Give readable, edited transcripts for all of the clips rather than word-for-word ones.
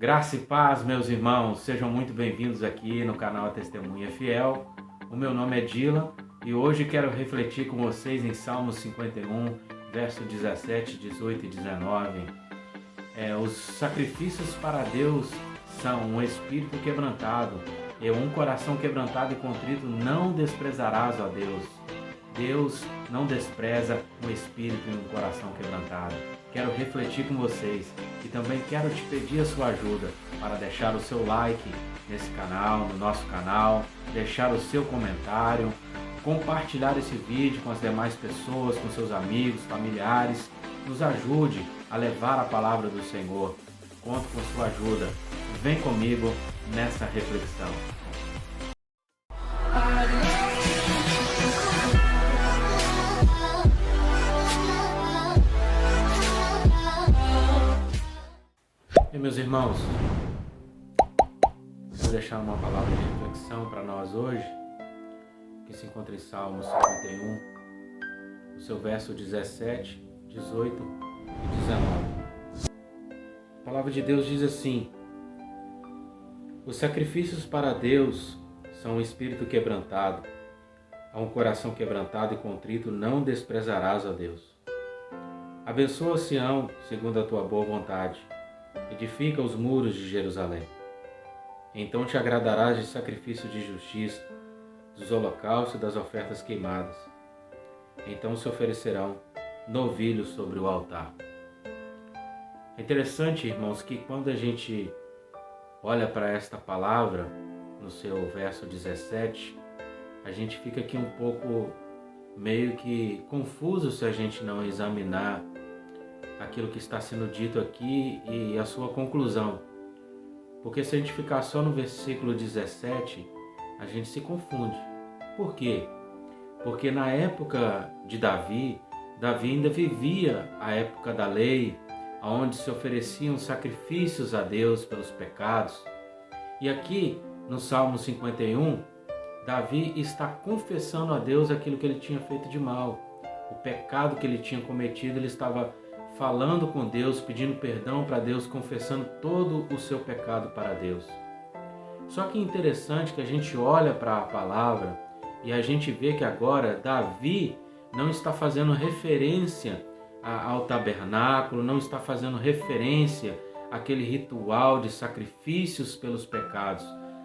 Graça e paz, meus irmãos, sejam muito bem-vindos aqui no canal Testemunha Fiel. O meu nome é Dylan e hoje quero refletir com vocês em Salmos 51, verso 17, 18 e 19. Os sacrifícios para Deus são um espírito quebrantado e um coração quebrantado e contrito não desprezarás, ó Deus. Deus não despreza um espírito e um coração quebrantado. Quero refletir com vocês e também quero te pedir a sua ajuda para deixar o seu like nesse canal, no nosso canal, deixar o seu comentário, compartilhar esse vídeo com as demais pessoas, com seus amigos, familiares. Nos ajude a levar a palavra do Senhor. Conto com sua ajuda. Vem comigo nessa reflexão. E meus irmãos, vou deixar uma palavra de reflexão para nós hoje, que se encontra em Salmos 51, o seu verso 17, 18 e 19. A palavra de Deus diz assim: os sacrifícios para Deus são um espírito quebrantado, a um coração quebrantado e contrito não desprezarás, ó Deus. Abençoa Sião segundo a tua boa vontade, edifica os muros de Jerusalém. Então te agradarás de sacrifício de justiça, dos holocaustos e das ofertas queimadas. Então se oferecerão novilhos sobre o altar. É interessante, irmãos, que quando a gente olha para esta palavra, no seu verso 17, a gente fica aqui um pouco meio que confuso se a gente não examinar aquilo que está sendo dito aqui e a sua conclusão. Porque se a gente ficar só no versículo 17, a gente se confunde. Por quê? Porque na época de Davi ainda vivia a época da lei, onde se ofereciam sacrifícios a Deus pelos pecados. E aqui, no Salmo 51, Davi está confessando a Deus aquilo que ele tinha feito de mal. O pecado que ele tinha cometido, ele estava falando com Deus, pedindo perdão para Deus, confessando todo o seu pecado para Deus. Só que é interessante que a gente olha para a palavra e a gente vê que agora Davi não está fazendo referência ao tabernáculo, não está fazendo referência àquele ritual de sacrifícios pelos pecados,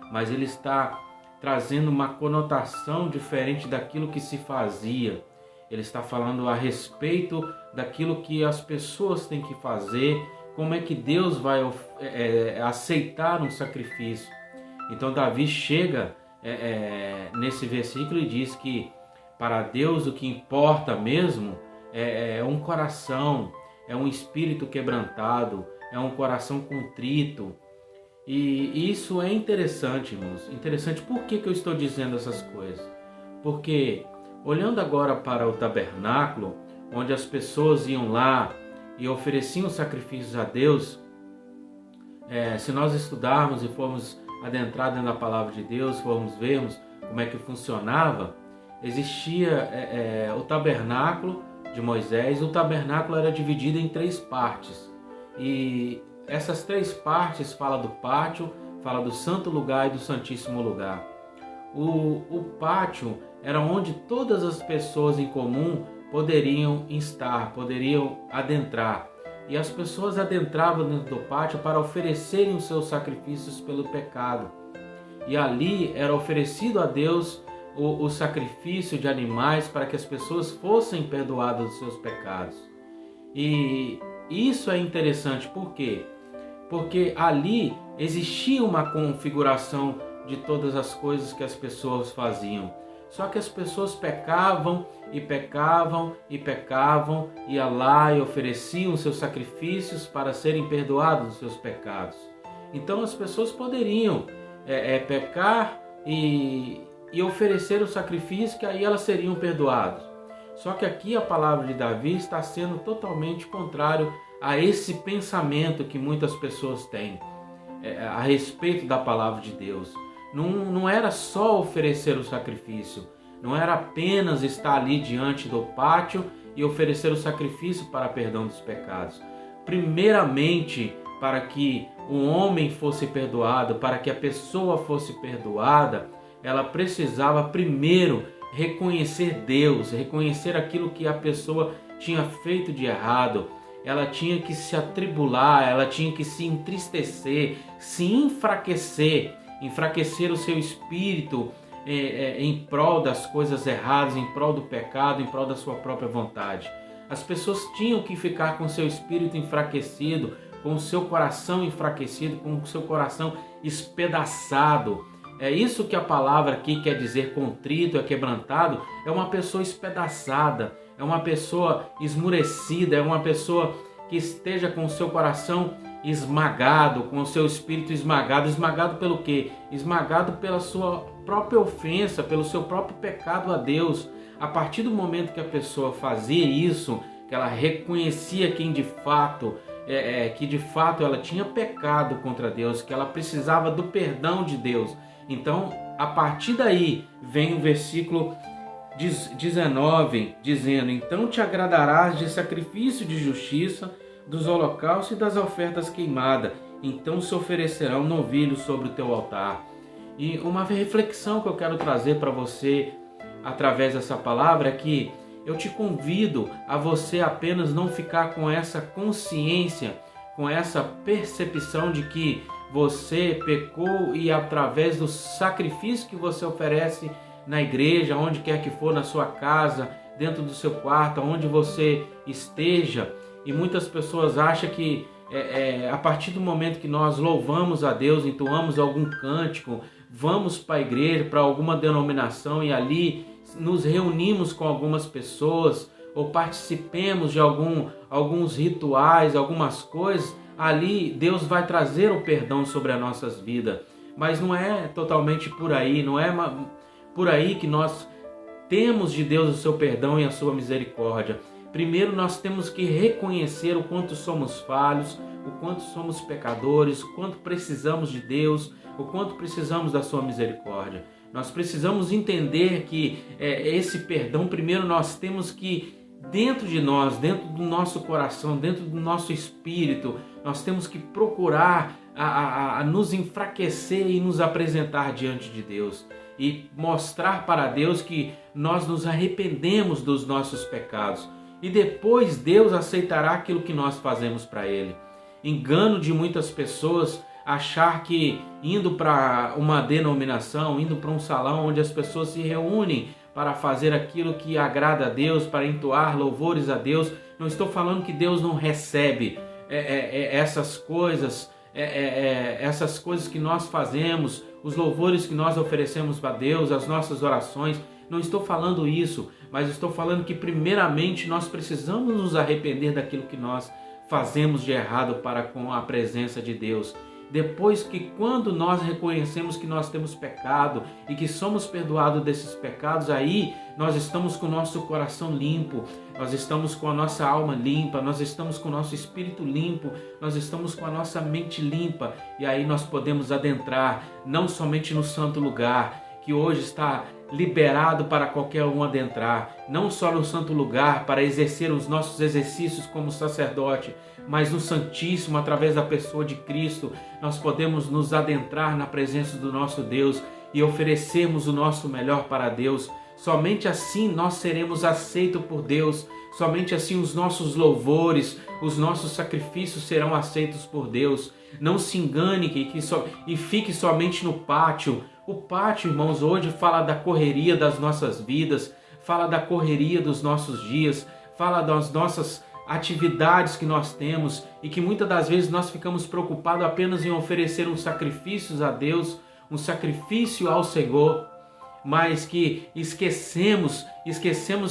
mas ele está trazendo uma conotação diferente daquilo que se fazia. Ele está falando a respeito daquilo que as pessoas têm que fazer, como é que Deus vai aceitar um sacrifício. Então Davi chega nesse versículo e diz que para Deus o que importa mesmo é um coração, é um espírito quebrantado, é um coração contrito. E isso é interessante, irmãos. Interessante. Por que eu estou dizendo essas coisas? Porque olhando agora para o tabernáculo, onde as pessoas iam lá e ofereciam sacrifícios a Deus, se nós estudarmos e formos adentrar dentro da palavra de Deus, formos vermos como é que funcionava, existia o tabernáculo de Moisés. O tabernáculo era dividido em 3 partes. E essas 3 partes falam do pátio, fala do santo lugar e do santíssimo lugar. O pátio era onde todas as pessoas em comum poderiam estar, poderiam adentrar. E as pessoas adentravam dentro do pátio para oferecerem os seus sacrifícios pelo pecado. E ali era oferecido a Deus o sacrifício de animais para que as pessoas fossem perdoadas dos seus pecados. E isso é interessante, por quê? Porque ali existia uma configuração de todas as coisas que as pessoas faziam. Só que as pessoas pecavam e pecavam e pecavam, iam lá e ofereciam seus sacrifícios para serem perdoados dos seus pecados. Então as pessoas poderiam pecar e oferecer o sacrifício, que aí elas seriam perdoadas. Só que aqui a palavra de Davi está sendo totalmente contrário a esse pensamento que muitas pessoas têm a respeito da palavra de Deus. Não era só oferecer o sacrifício, não era apenas estar ali diante do pátio e oferecer o sacrifício para perdão dos pecados. Primeiramente, para que o homem fosse perdoado, para que a pessoa fosse perdoada, ela precisava primeiro reconhecer Deus, reconhecer aquilo que a pessoa tinha feito de errado. Ela tinha que se atribular, ela tinha que se entristecer, se enfraquecer o seu espírito em prol das coisas erradas, em prol do pecado, em prol da sua própria vontade. As pessoas tinham que ficar com o seu espírito enfraquecido, com o seu coração enfraquecido, com o seu coração espedaçado. É isso que a palavra aqui quer dizer, contrito, é quebrantado, é uma pessoa espedaçada, é uma pessoa esmurecida, é uma pessoa que esteja com o seu coração esmagado, com o seu espírito esmagado. Esmagado pelo quê? Esmagado pela sua própria ofensa, pelo seu próprio pecado a Deus. A partir do momento que a pessoa fazia isso, que ela reconhecia que de fato ela tinha pecado contra Deus, que ela precisava do perdão de Deus. Então, a partir daí, vem o versículo 19, dizendo: então te agradarás de sacrifício de justiça, dos holocaustos e das ofertas queimadas, então se oferecerão novilhos sobre o teu altar. E uma reflexão que eu quero trazer para você através dessa palavra é que eu te convido a você apenas não ficar com essa consciência, com essa percepção de que você pecou e através do sacrifício que você oferece na igreja, onde quer que for, na sua casa, dentro do seu quarto, onde você esteja. E muitas pessoas acham que a partir do momento que nós louvamos a Deus, entoamos algum cântico, vamos para a igreja, para alguma denominação e ali nos reunimos com algumas pessoas ou participemos de alguns rituais, algumas coisas, ali Deus vai trazer o perdão sobre as nossas vidas. Mas não é totalmente por aí, não é por aí que nós temos de Deus o seu perdão e a sua misericórdia. Primeiro nós temos que reconhecer o quanto somos falhos, o quanto somos pecadores, o quanto precisamos de Deus, o quanto precisamos da sua misericórdia. Nós precisamos entender que esse perdão, primeiro nós temos que, dentro de nós, dentro do nosso coração, dentro do nosso espírito, nós temos que procurar a nos enfraquecer e nos apresentar diante de Deus. E mostrar para Deus que nós nos arrependemos dos nossos pecados. E depois Deus aceitará aquilo que nós fazemos para Ele. Engano de muitas pessoas achar que indo para uma denominação, indo para um salão onde as pessoas se reúnem para fazer aquilo que agrada a Deus, para entoar louvores a Deus. Não estou falando que Deus não recebe essas coisas que nós fazemos, os louvores que nós oferecemos para Deus, as nossas orações. Não estou falando isso, mas estou falando que primeiramente nós precisamos nos arrepender daquilo que nós fazemos de errado para com a presença de Deus. Depois que quando nós reconhecemos que nós temos pecado e que somos perdoados desses pecados, aí nós estamos com o nosso coração limpo, nós estamos com a nossa alma limpa, nós estamos com o nosso espírito limpo, nós estamos com a nossa mente limpa, e aí nós podemos adentrar não somente no santo lugar, que hoje está liberado para qualquer um adentrar, não só no santo lugar para exercer os nossos exercícios como sacerdote, mas no Santíssimo, através da pessoa de Cristo, nós podemos nos adentrar na presença do nosso Deus e oferecermos o nosso melhor para Deus. Somente assim nós seremos aceitos por Deus, somente assim os nossos louvores, os nossos sacrifícios serão aceitos por Deus. Não se engane e fique somente no pátio. O pátio, irmãos, hoje fala da correria das nossas vidas, fala da correria dos nossos dias, fala das nossas atividades que nós temos e que muitas das vezes nós ficamos preocupados apenas em oferecer um sacrifício a Deus, um sacrifício ao Senhor, mas que esquecemos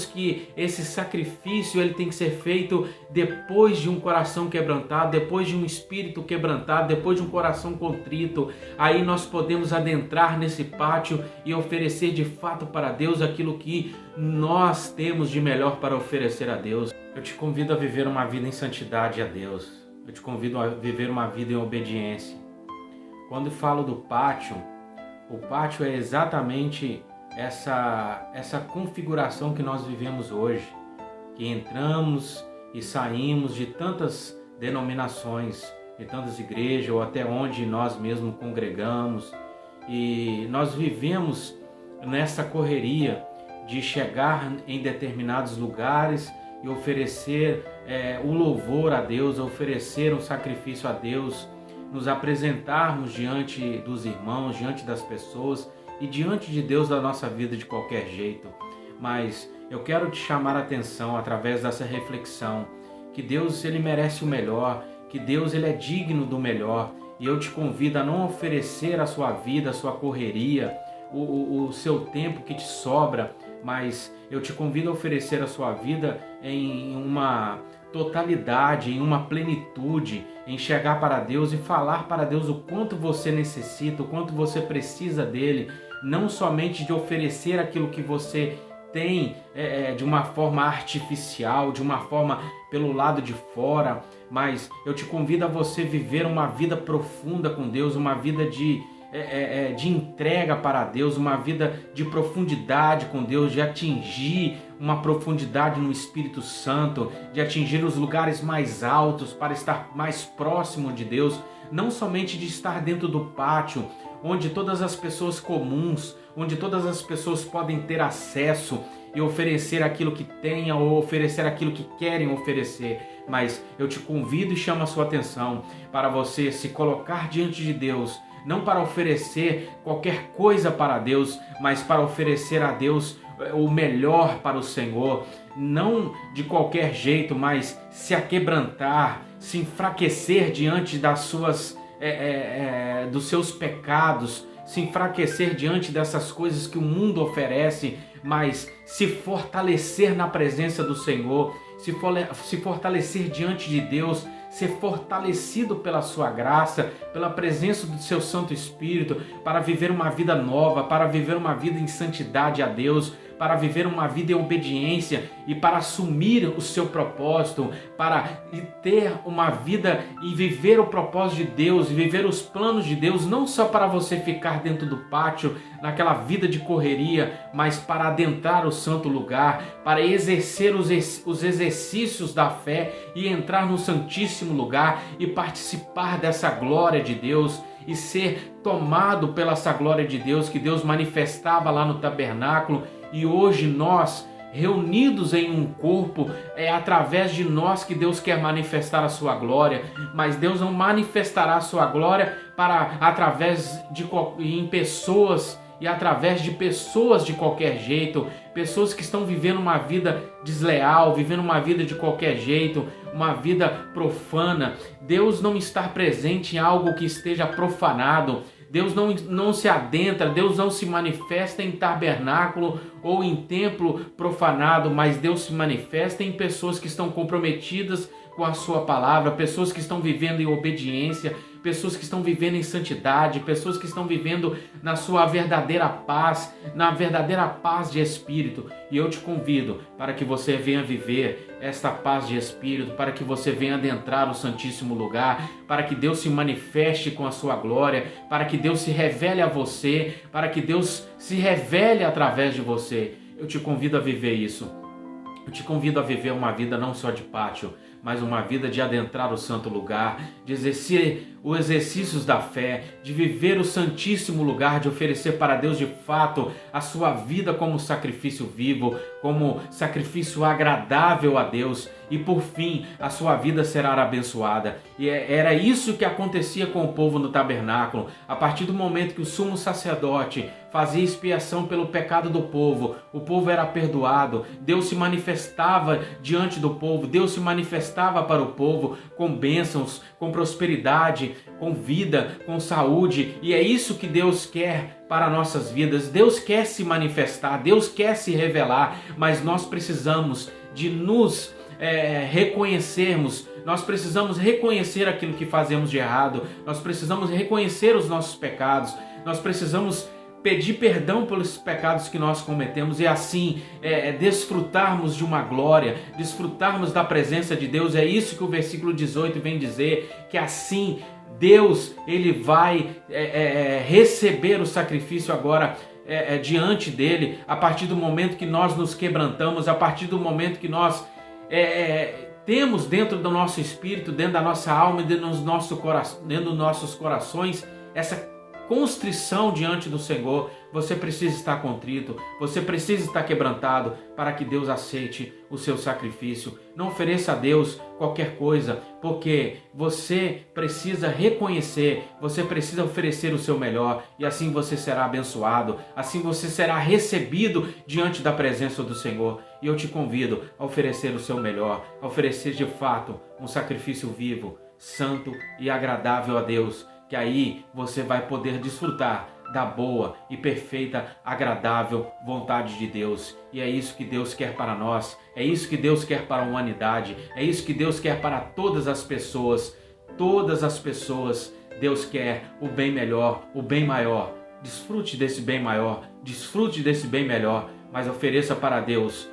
que esse sacrifício ele tem que ser feito depois de um coração quebrantado, depois de um espírito quebrantado, depois de um coração contrito. Aí nós podemos adentrar nesse pátio e oferecer de fato para Deus aquilo que nós temos de melhor para oferecer a Deus. Eu te convido a viver uma vida em santidade a Deus. Eu te convido a viver uma vida em obediência. Quando falo do pátio, o pátio é exatamente essa configuração que nós vivemos hoje, que entramos e saímos de tantas denominações, em tantas igrejas ou até onde nós mesmos congregamos, e nós vivemos nessa correria de chegar em determinados lugares e oferecer o louvor a Deus, oferecer um sacrifício a Deus, nos apresentarmos diante dos irmãos, diante das pessoas e diante de Deus da nossa vida de qualquer jeito. Mas eu quero te chamar a atenção através dessa reflexão, que Deus ele merece o melhor, que Deus ele é digno do melhor, e eu te convido a não oferecer a sua vida, a sua correria, o seu tempo que te sobra, mas eu te convido a oferecer a sua vida em uma totalidade, em uma plenitude, em chegar para Deus e falar para Deus o quanto você necessita, o quanto você precisa dele, não somente de oferecer aquilo que você tem de uma forma artificial, de uma forma pelo lado de fora, mas eu te convido a você viver uma vida profunda com Deus, uma vida de entrega para Deus, uma vida de profundidade com Deus, de atingir uma profundidade no Espírito Santo, de atingir os lugares mais altos para estar mais próximo de Deus, não somente de estar dentro do pátio, onde todas as pessoas comuns, onde todas as pessoas podem ter acesso e oferecer aquilo que tenham ou oferecer aquilo que querem oferecer, mas eu te convido e chamo a sua atenção para você se colocar diante de Deus, não para oferecer qualquer coisa para Deus, mas para oferecer a Deus o melhor para o Senhor, não de qualquer jeito, mas se aquebrantar, se enfraquecer diante dos seus pecados, se enfraquecer diante dessas coisas que o mundo oferece, mas se fortalecer na presença do Senhor, se fortalecer diante de Deus, ser fortalecido pela sua graça, pela presença do seu Santo Espírito, para viver uma vida nova, para viver uma vida em santidade a Deus, para viver uma vida em obediência e para assumir o seu propósito, para ter uma vida e viver o propósito de Deus, e viver os planos de Deus, não só para você ficar dentro do pátio, naquela vida de correria, mas para adentrar o santo lugar, para exercer os exercícios da fé e entrar no santíssimo lugar e participar dessa glória de Deus e ser tomado pela essa glória de Deus que Deus manifestava lá no tabernáculo. E hoje nós, reunidos em um corpo, é através de nós que Deus quer manifestar a sua glória, mas Deus não manifestará a sua glória em pessoas e através de pessoas de qualquer jeito, pessoas que estão vivendo uma vida desleal, vivendo uma vida de qualquer jeito, uma vida profana. Deus não está presente em algo que esteja profanado. Deus não se adentra, Deus não se manifesta em tabernáculo ou em templo profanado, mas Deus se manifesta em pessoas que estão comprometidas com a sua palavra, pessoas que estão vivendo em obediência, pessoas que estão vivendo em santidade, pessoas que estão vivendo na sua verdadeira paz, na verdadeira paz de espírito. E eu te convido para que você venha viver esta paz de espírito, para que você venha adentrar o santíssimo lugar, para que Deus se manifeste com a sua glória, para que Deus se revele a você, para que Deus se revele através de você. Eu te convido a viver isso. Eu te convido a viver uma vida não só de pátio, mas uma vida de adentrar o santo lugar, de exercer os exercícios da fé, de viver o santíssimo lugar, de oferecer para Deus de fato a sua vida como sacrifício vivo, como sacrifício agradável a Deus, e por fim a sua vida será abençoada. E era isso que acontecia com o povo no tabernáculo. A partir do momento que o sumo sacerdote fazia expiação pelo pecado do povo, o povo era perdoado, Deus se manifestava diante do povo, Deus se manifestava para o povo com bênçãos, com prosperidade, com vida, com saúde. E é isso que Deus quer para nossas vidas. Deus quer se manifestar, Deus quer se revelar, mas nós precisamos de nos reconhecermos, nós precisamos reconhecer aquilo que fazemos de errado, nós precisamos reconhecer os nossos pecados, nós precisamos pedir perdão pelos pecados que nós cometemos e assim desfrutarmos de uma glória, desfrutarmos da presença de Deus. É isso que o versículo 18 vem dizer, que assim Deus ele vai receber o sacrifício agora diante dele, a partir do momento que nós nos quebrantamos, a partir do momento que nós temos dentro do nosso espírito, dentro da nossa alma e dentro dos nossos corações essa constrição diante do Senhor, você precisa estar contrito, você precisa estar quebrantado para que Deus aceite o seu sacrifício. Não ofereça a Deus qualquer coisa, porque você precisa reconhecer, você precisa oferecer o seu melhor, e assim você será abençoado, assim você será recebido diante da presença do Senhor. E eu te convido a oferecer o seu melhor, a oferecer de fato um sacrifício vivo, santo e agradável a Deus, que aí você vai poder desfrutar da boa e perfeita, agradável vontade de Deus. E é isso que Deus quer para nós, é isso que Deus quer para a humanidade, é isso que Deus quer para todas as pessoas. Todas as pessoas, Deus quer o bem melhor, o bem maior. Desfrute desse bem maior, desfrute desse bem melhor, mas ofereça para Deus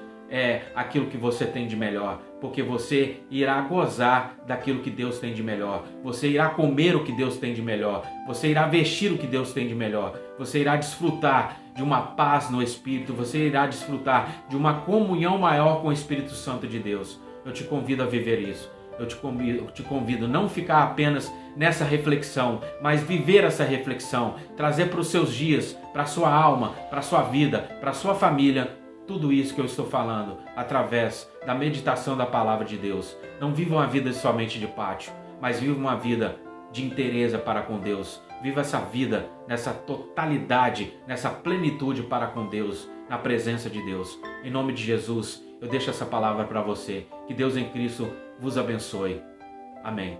aquilo que você tem de melhor, porque você irá gozar daquilo que Deus tem de melhor, você irá comer o que Deus tem de melhor, você irá vestir o que Deus tem de melhor, você irá desfrutar de uma paz no Espírito, você irá desfrutar de uma comunhão maior com o Espírito Santo de Deus. Eu te convido a viver isso. Eu te convido a não ficar apenas nessa reflexão, mas viver essa reflexão, trazer para os seus dias, para a sua alma, para a sua vida, para a sua família, tudo isso que eu estou falando através da meditação da palavra de Deus. Não viva uma vida somente de pátio, mas viva uma vida de inteireza para com Deus. Viva essa vida nessa totalidade, nessa plenitude para com Deus, na presença de Deus. Em nome de Jesus, eu deixo essa palavra para você. Que Deus em Cristo vos abençoe. Amém.